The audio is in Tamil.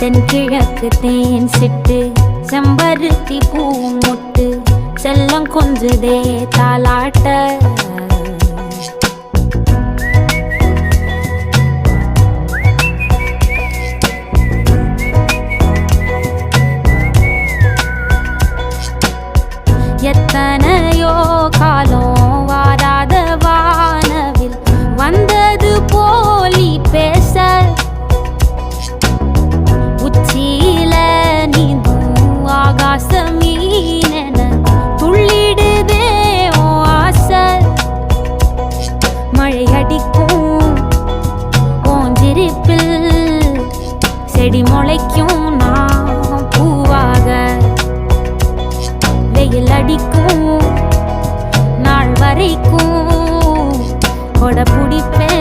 தென்கிழக்கு தேன் சிட்டு செம்பருத்தி பூ முட்டு செல்லம் கொஞ்சுதே தாலாட்ட எத்தனையோ காலம் வாராத வானவில் வந்தது போலி பேச உச்சியில நீந்தும் ஆகாச மீனென துள்ளிடுதே ஓ ஆசை மழை அடிக்கும் ஓஞ்சிருப்பில் செடி முளைக்கும் நான் பூவாக வெயில் அடிக்கும் நாள் வரைக்கும் கொடை பிடிப்பேன்